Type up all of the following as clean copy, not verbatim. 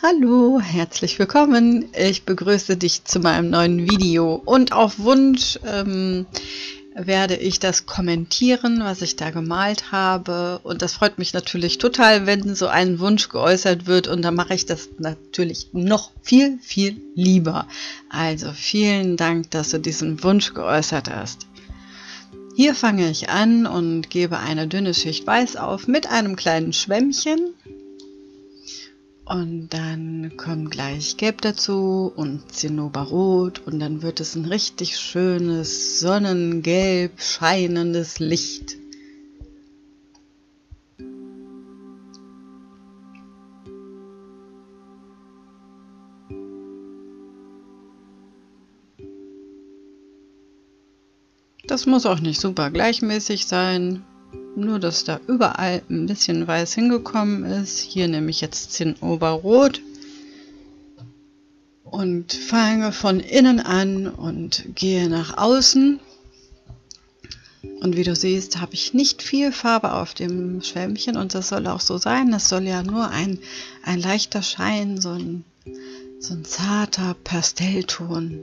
Hallo, herzlich willkommen. Ich begrüße dich zu meinem neuen Video und auf Wunsch werde ich das kommentieren, was ich da gemalt habe, und das freut mich natürlich total, wenn so ein Wunsch geäußert wird, und dann mache ich das natürlich noch viel, viel lieber. Also vielen Dank, dass du diesen Wunsch geäußert hast. Hier fange ich an und gebe eine dünne Schicht Weiß auf mit einem kleinen Schwämmchen. Und dann kommt gleich Gelb dazu und Zinnoberrot, und dann wird es ein richtig schönes, sonnengelb scheinendes Licht. Das muss auch nicht super gleichmäßig sein, nur dass da überall ein bisschen Weiß hingekommen ist. Hier nehme ich jetzt Zinnoberrot und fange von innen an und gehe nach außen. Und wie du siehst, habe ich nicht viel Farbe auf dem Schwämmchen, und das soll auch so sein. Das soll ja nur ein leichter Schein, so ein zarter Pastellton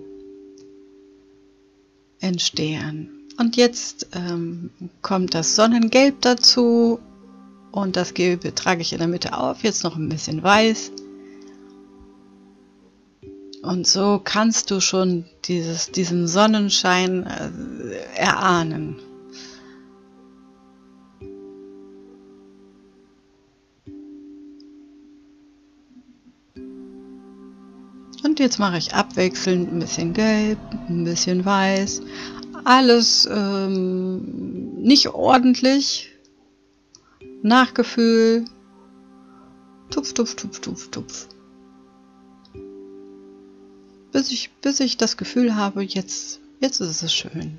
entstehen. Und jetzt kommt das Sonnengelb dazu, und das Gelbe trage ich in der Mitte auf. Jetzt noch ein bisschen Weiß. Und so kannst du schon diesen Sonnenschein erahnen. Und jetzt mache ich abwechselnd ein bisschen Gelb, ein bisschen Weiß. Alles nicht ordentlich. Nach Gefühl. Tupf, tupf, tupf, tupf, tupf. Bis ich das Gefühl habe, jetzt ist es schön.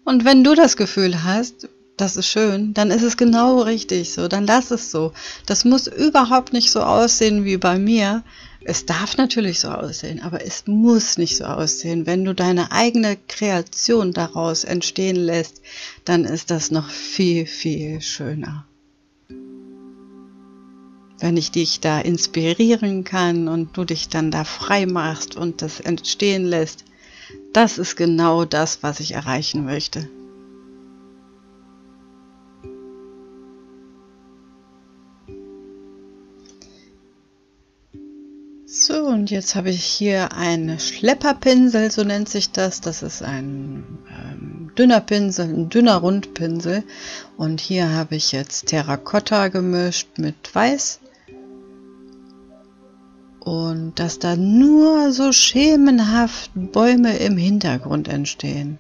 Und wenn du das Gefühl hast, das ist schön, dann ist es genau richtig so, dann lass es so. Das muss überhaupt nicht so aussehen wie bei mir. Es darf natürlich so aussehen, aber es muss nicht so aussehen. Wenn du deine eigene Kreation daraus entstehen lässt, dann ist das noch viel, viel schöner. Wenn ich dich da inspirieren kann und du dich dann da frei machst und das entstehen lässt, das ist genau das, was ich erreichen möchte. So, und jetzt habe ich hier einen Schlepperpinsel, so nennt sich das. Das ist ein dünner Pinsel, ein dünner Rundpinsel. Und hier habe ich jetzt Terrakotta gemischt mit Weiß. Und dass da nur so schemenhaft Bäume im Hintergrund entstehen.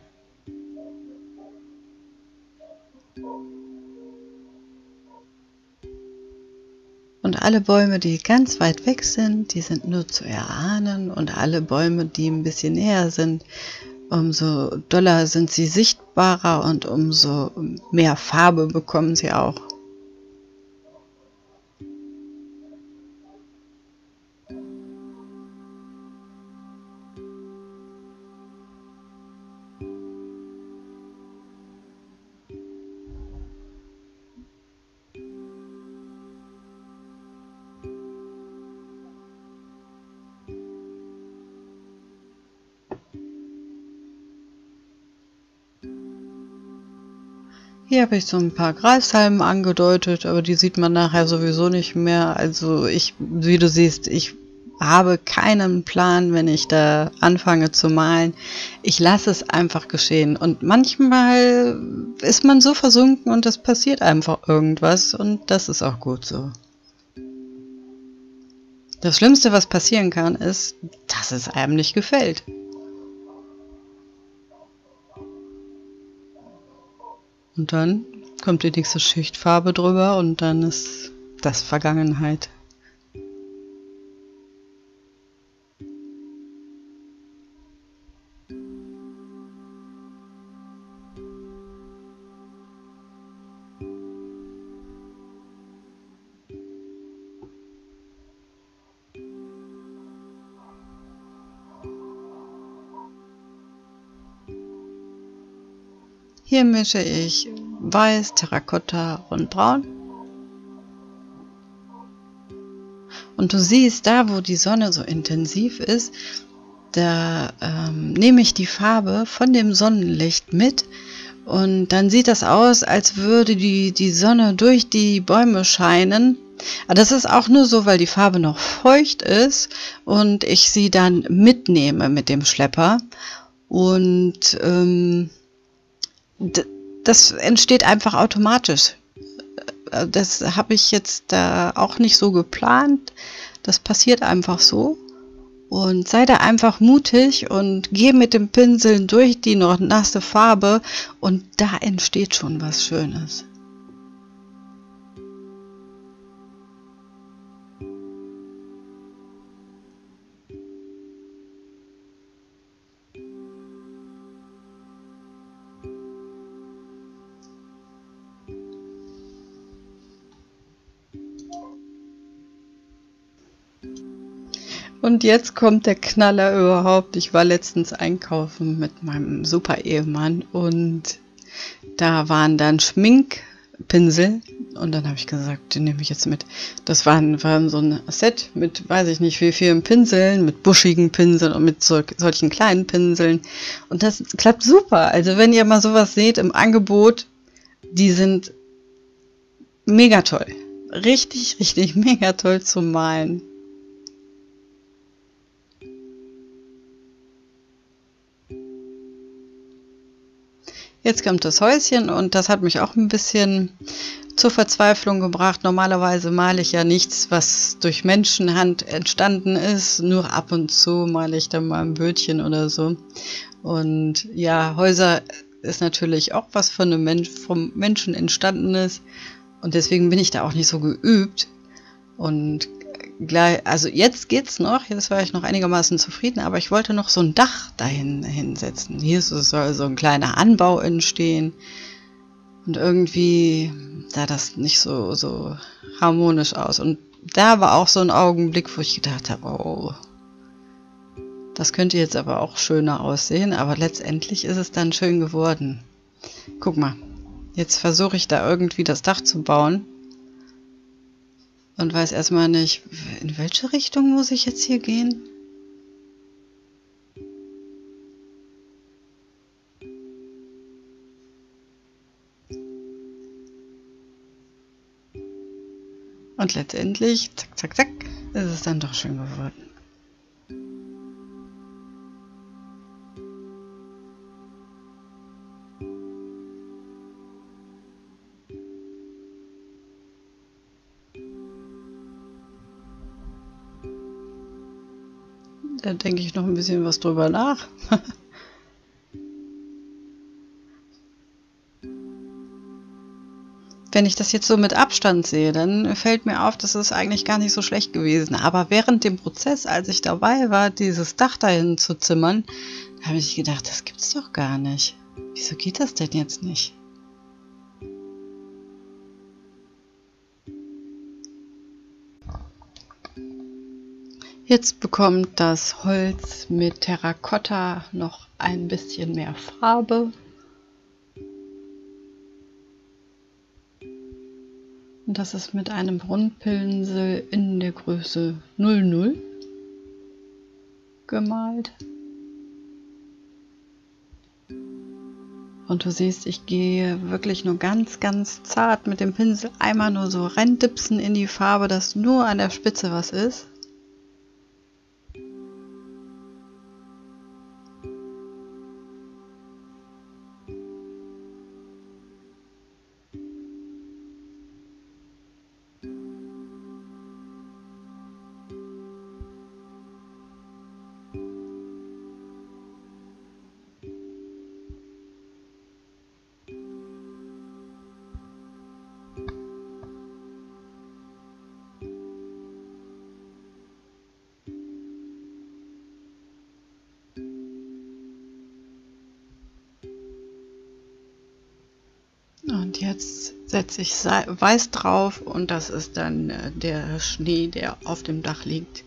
Und alle Bäume, die ganz weit weg sind, die sind nur zu erahnen. Und alle Bäume, die ein bisschen näher sind, umso doller sind sie sichtbarer und umso mehr Farbe bekommen sie auch. Hier habe ich so ein paar Grashalme angedeutet, aber die sieht man nachher sowieso nicht mehr. Also wie du siehst, ich habe keinen Plan, wenn ich da anfange zu malen. Ich lasse es einfach geschehen. Und manchmal ist man so versunken und es passiert einfach irgendwas, und das ist auch gut so. Das Schlimmste, was passieren kann, ist, dass es einem nicht gefällt. Und dann kommt die nächste Schicht Farbe drüber, und dann ist das Vergangenheit. Hier mische ich Weiß, Terrakotta und Braun. Und du siehst, da wo die Sonne so intensiv ist, da nehme ich die Farbe von dem Sonnenlicht mit und dann sieht das aus, als würde die Sonne durch die Bäume scheinen. Aber das ist auch nur so, weil die Farbe noch feucht ist und ich sie dann mitnehme mit dem Schlepper. Und das entsteht einfach automatisch. Das habe ich jetzt da auch nicht so geplant. Das passiert einfach so. Und sei da einfach mutig und geh mit dem Pinsel durch die noch nasse Farbe und da entsteht schon was Schönes. Und jetzt kommt der Knaller überhaupt. Ich war letztens einkaufen mit meinem Super-Ehemann und da waren dann Schminkpinsel und dann habe ich gesagt, den nehme ich jetzt mit. Das war so ein Set mit, weiß ich nicht wie vielen Pinseln, mit buschigen Pinseln und mit solchen kleinen Pinseln. Und das klappt super. Also wenn ihr mal sowas seht im Angebot, die sind mega toll. Richtig, richtig mega toll zum Malen. Jetzt kommt das Häuschen und das hat mich auch ein bisschen zur Verzweiflung gebracht. Normalerweise male ich ja nichts, was durch Menschenhand entstanden ist. Nur ab und zu male ich dann mal ein Bötchen oder so. Und ja, Häuser ist natürlich auch was von vom Menschen entstanden ist. Und deswegen bin ich da auch nicht so geübt. Und gleich, also jetzt geht's noch, jetzt war ich noch einigermaßen zufrieden, aber ich wollte noch so ein Dach dahin hinsetzen. Hier soll so ein kleiner Anbau entstehen und irgendwie sah das nicht so harmonisch aus. Und da war auch so ein Augenblick, wo ich gedacht habe, oh, das könnte jetzt aber auch schöner aussehen, aber letztendlich ist es dann schön geworden. Guck mal, jetzt versuche ich da irgendwie das Dach zu bauen. Und weiß erstmal nicht, in welche Richtung muss ich jetzt hier gehen? Und letztendlich, zack, zack, zack, ist es dann doch schön geworden. Da denke ich noch ein bisschen was drüber nach. Wenn ich das jetzt so mit Abstand sehe, dann fällt mir auf, das ist eigentlich gar nicht so schlecht gewesen. Aber während dem Prozess, als ich dabei war, dieses Dach dahin zu zimmern, habe ich gedacht, das gibt's doch gar nicht. Wieso geht das denn jetzt nicht? Jetzt bekommt das Holz mit Terrakotta noch ein bisschen mehr Farbe. Und das ist mit einem Rundpinsel in der Größe 00 gemalt. Und du siehst, ich gehe wirklich nur ganz, ganz zart mit dem Pinsel einmal nur so reindipsen in die Farbe, dass nur an der Spitze was ist. Und jetzt setze ich Weiß drauf und das ist dann der Schnee, der auf dem Dach liegt.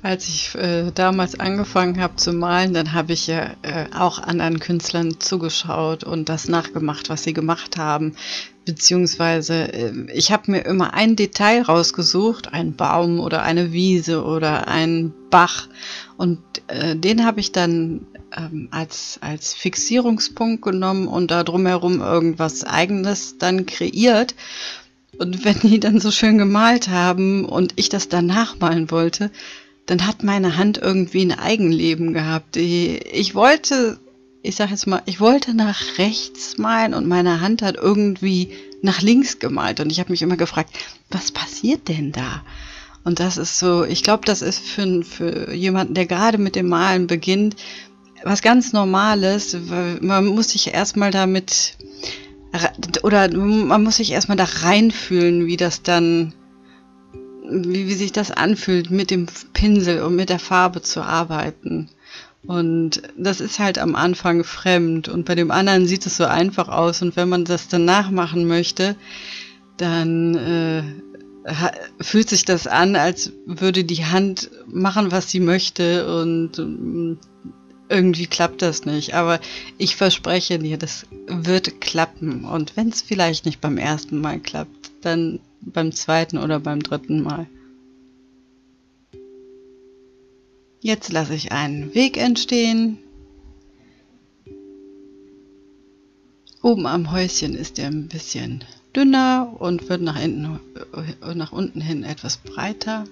Als ich damals angefangen habe zu malen, dann habe ich ja auch anderen Künstlern zugeschaut und das nachgemacht, was sie gemacht haben. Beziehungsweise ich habe mir immer ein Detail rausgesucht, ein Baum oder eine Wiese oder ein Bach. Und den habe ich dann als Fixierungspunkt genommen und da drumherum irgendwas Eigenes dann kreiert. Und wenn die dann so schön gemalt haben und ich das dann nachmalen wollte, dann hat meine Hand irgendwie ein Eigenleben gehabt. Ich wollte, ich sag jetzt mal, ich wollte nach rechts malen und meine Hand hat irgendwie nach links gemalt. Und ich habe mich immer gefragt, was passiert denn da? Und das ist so, ich glaube, das ist für jemanden, der gerade mit dem Malen beginnt, was ganz Normales. Weil man muss sich erstmal damit, oder man muss sich erstmal da reinfühlen, wie das dann, wie sich das anfühlt, mit dem Pinsel und mit der Farbe zu arbeiten. Und das ist halt am Anfang fremd und bei dem anderen sieht es so einfach aus und wenn man das dann nachmachen möchte, dann fühlt sich das an, als würde die Hand machen, was sie möchte und irgendwie klappt das nicht. Aber ich verspreche dir, das wird klappen. Und wenn es vielleicht nicht beim ersten Mal klappt, dann beim zweiten oder beim dritten Mal. Jetzt lasse ich einen Weg entstehen. Oben am Häuschen ist er ein bisschen dünner und wird nach unten hin etwas breiter.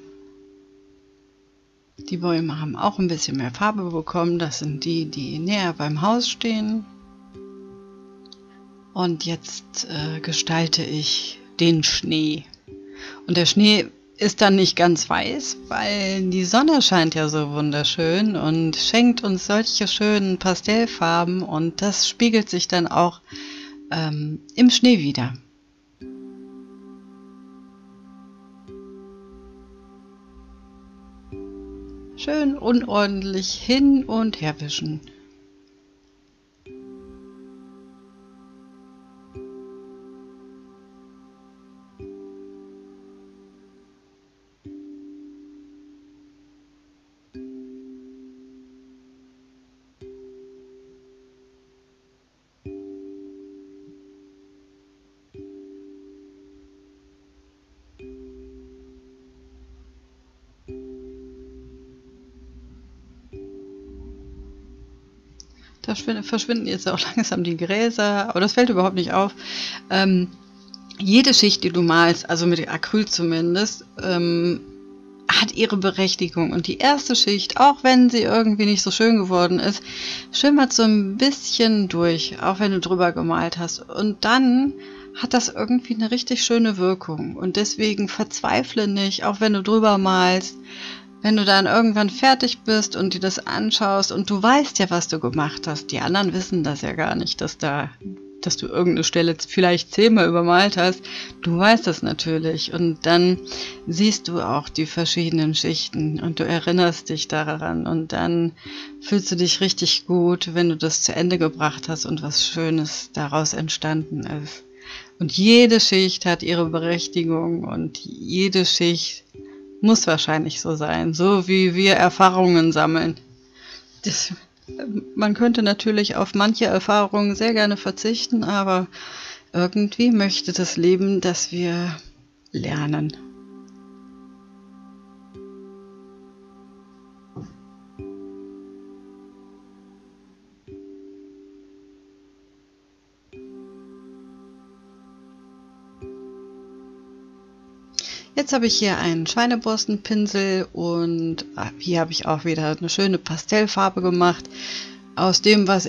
Die Bäume haben auch ein bisschen mehr Farbe bekommen. Das sind die, die näher beim Haus stehen. Und jetzt gestalte ich den Schnee. Und der Schnee ist dann nicht ganz weiß, weil die Sonne scheint ja so wunderschön und schenkt uns solche schönen Pastellfarben und das spiegelt sich dann auch im Schnee wieder. Schön unordentlich hin und her wischen. Da verschwinden jetzt auch langsam die Gräser, aber das fällt überhaupt nicht auf. Jede Schicht, die du malst, also mit Acryl zumindest, hat ihre Berechtigung. Und die erste Schicht, auch wenn sie irgendwie nicht so schön geworden ist, schimmert so ein bisschen durch, auch wenn du drüber gemalt hast. Und dann hat das irgendwie eine richtig schöne Wirkung. Und deswegen verzweifle nicht, auch wenn du drüber malst. Wenn du dann irgendwann fertig bist und dir das anschaust und du weißt ja, was du gemacht hast, die anderen wissen das ja gar nicht, dass du irgendeine Stelle vielleicht 10-mal übermalt hast. Du weißt das natürlich und dann siehst du auch die verschiedenen Schichten und du erinnerst dich daran und dann fühlst du dich richtig gut, wenn du das zu Ende gebracht hast und was Schönes daraus entstanden ist. Und jede Schicht hat ihre Berechtigung und jede Schicht muss wahrscheinlich so sein, so wie wir Erfahrungen sammeln. Man könnte natürlich auf manche Erfahrungen sehr gerne verzichten, aber irgendwie möchte das Leben, dass wir lernen. Jetzt habe ich hier einen Schweineborstenpinsel und hier habe ich auch wieder eine schöne Pastellfarbe gemacht. Aus dem, was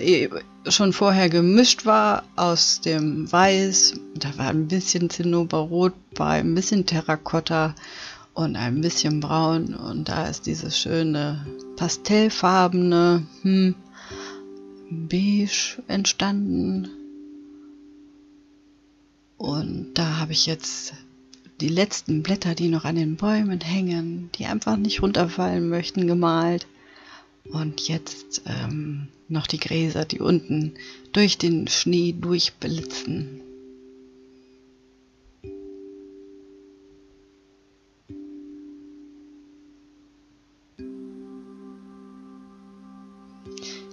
schon vorher gemischt war, aus dem Weiß, da war ein bisschen Zinnoberrot bei, ein bisschen Terrakotta und ein bisschen Braun. Und da ist dieses schöne pastellfarbene Beige entstanden. Und da habe ich jetzt die letzten Blätter, die noch an den Bäumen hängen, die einfach nicht runterfallen möchten, gemalt. Und jetzt noch die Gräser, die unten durch den Schnee durchblitzen.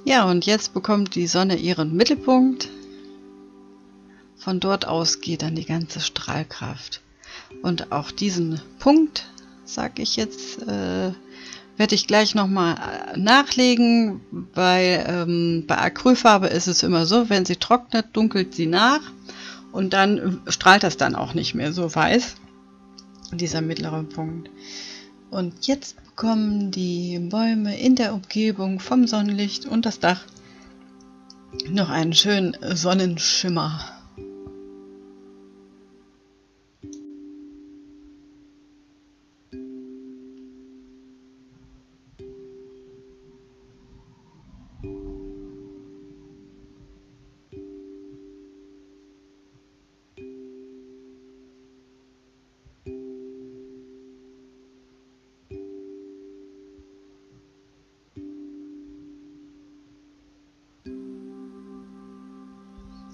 Ja, und jetzt bekommt die Sonne ihren Mittelpunkt. Von dort aus geht dann die ganze Strahlkraft. Und auch diesen Punkt, sage ich jetzt, werde ich gleich nochmal nachlegen, weil bei Acrylfarbe ist es immer so, wenn sie trocknet, dunkelt sie nach und dann strahlt das dann auch nicht mehr so weiß, dieser mittlere Punkt. Und jetzt bekommen die Bäume in der Umgebung vom Sonnenlicht und das Dach noch einen schönen Sonnenschimmer.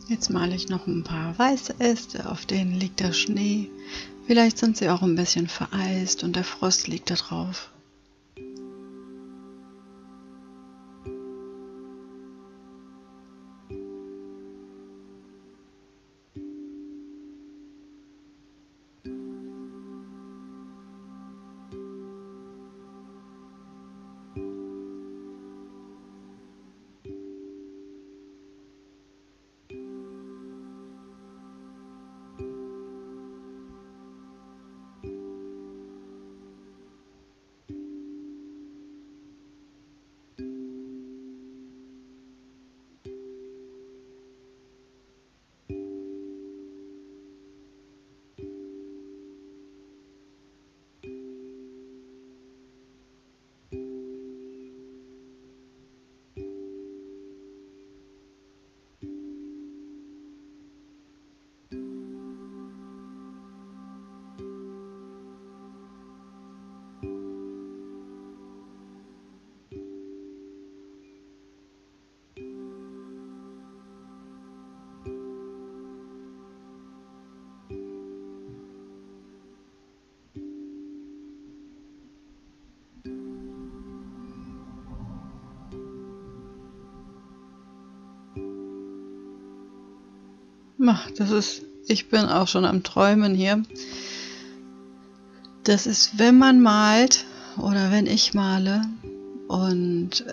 Jetzt male ich noch ein paar weiße Äste, auf denen liegt der Schnee. Vielleicht sind sie auch ein bisschen vereist und der Frost liegt da drauf. Ich bin auch schon am Träumen hier. Das ist, wenn man malt oder wenn ich male und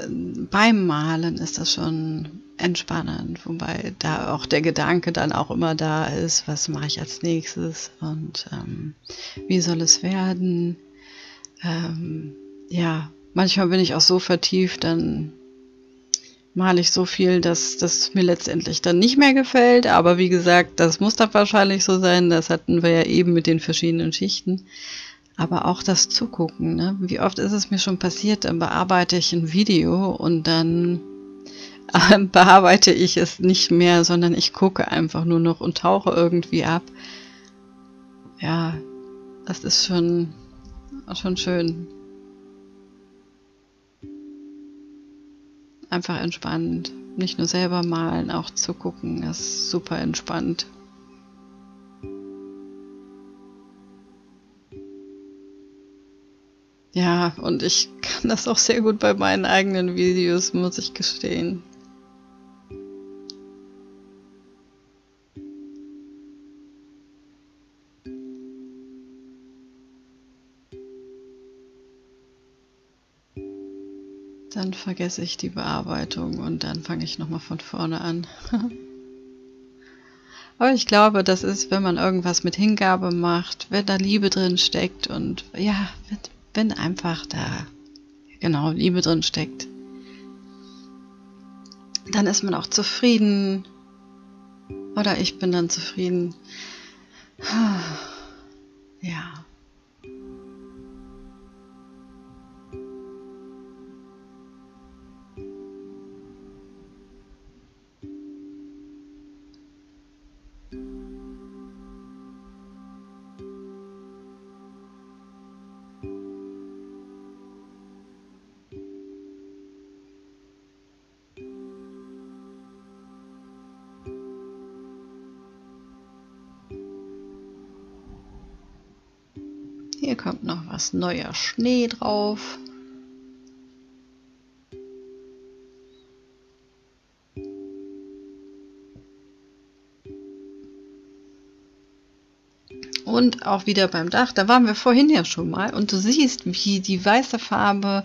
beim Malen ist das schon entspannend, wobei da auch der Gedanke dann auch immer da ist, was mache ich als nächstes und wie soll es werden. Ja, manchmal bin ich auch so vertieft, dann male ich so viel, dass das mir letztendlich dann nicht mehr gefällt. Aber wie gesagt, das muss dann wahrscheinlich so sein. Das hatten wir ja eben mit den verschiedenen Schichten. Aber auch das Zugucken, ne? Wie oft ist es mir schon passiert, dann bearbeite ich ein Video und dann bearbeite ich es nicht mehr, sondern ich gucke einfach nur noch und tauche irgendwie ab. Ja, das ist schon schön. Einfach entspannend. Nicht nur selber malen, auch zu gucken, ist super entspannt. Ja, und ich kann das auch sehr gut bei meinen eigenen Videos, muss ich gestehen. Dann vergesse ich die Bearbeitung und dann fange ich nochmal von vorne an. Aber ich glaube, das ist, wenn man irgendwas mit Hingabe macht, wenn da Liebe drin steckt und ja, wenn einfach da genau Liebe drin steckt, dann ist man auch zufrieden. Oder ich bin dann zufrieden. Ja. Hier kommt noch was neuer Schnee drauf. und auch wieder beim Dach. Da waren wir vorhin ja schon mal und du siehst, wie die weiße Farbe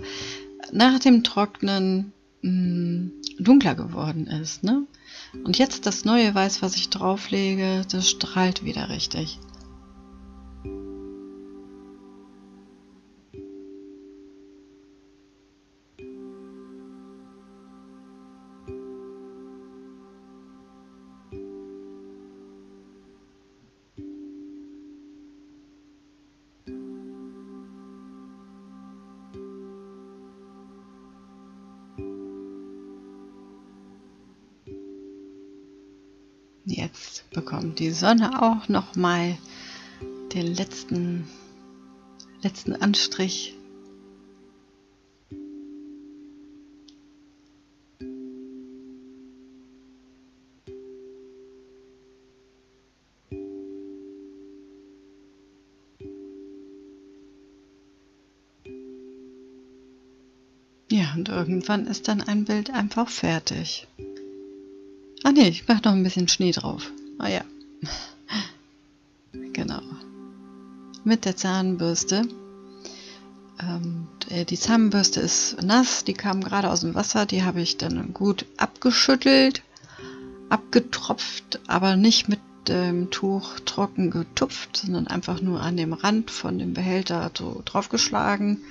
nach dem Trocknen dunkler geworden ist, ne? Und jetzt das neue Weiß, was ich drauflege, das strahlt wieder richtig. Jetzt bekommt die Sonne auch noch mal den letzten Anstrich. Ja, und irgendwann ist dann ein Bild einfach fertig. Ah ne, ich mache noch ein bisschen Schnee drauf. Ah ja. Genau. Mit der Zahnbürste. Die Zahnbürste ist nass, die kam gerade aus dem Wasser, die habe ich dann gut abgeschüttelt, abgetropft, aber nicht mit dem Tuch trocken getupft, sondern einfach nur an dem Rand von dem Behälter so draufgeschlagen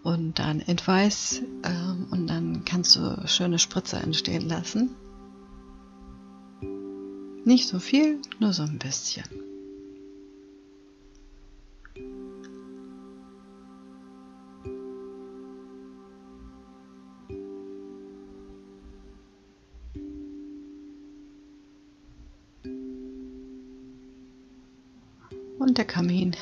und dann entweiß und dann kannst du schöne Spritzer entstehen lassen. Nicht so viel, nur so ein bisschen. Und der Kamin.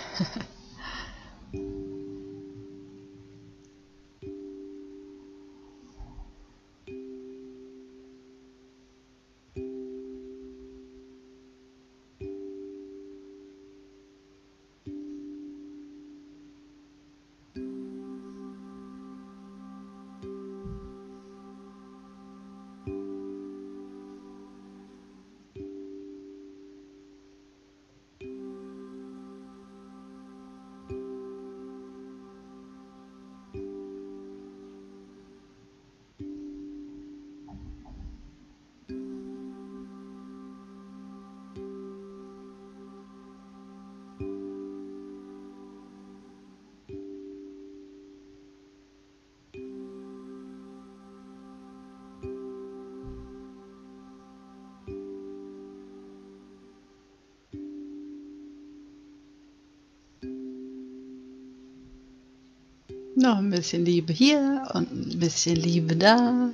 Noch ein bisschen Liebe hier und ein bisschen Liebe da.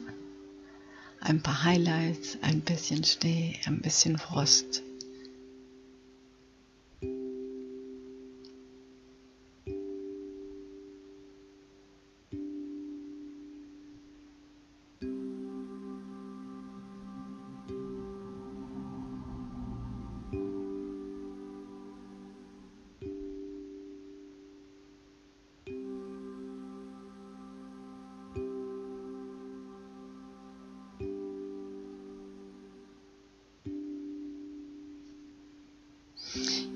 Ein paar Highlights, ein bisschen Schnee, ein bisschen Frost.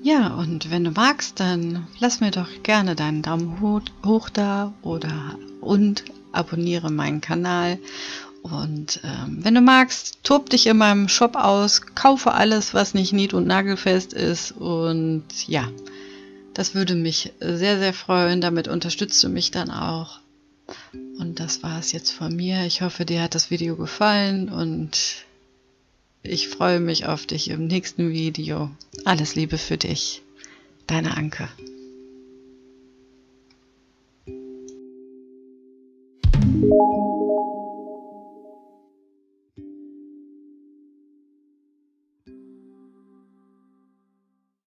Ja, und wenn du magst, dann lass mir doch gerne deinen Daumen hoch da und abonniere meinen Kanal. Und wenn du magst, tob dich in meinem Shop aus, kaufe alles, was nicht nied- und nagelfest ist. Und ja, das würde mich sehr, sehr freuen. Damit unterstützt du mich dann auch. Und das war es jetzt von mir. Ich hoffe, dir hat das Video gefallen und ich freue mich auf dich im nächsten Video. Alles Liebe für dich. Deine Anke.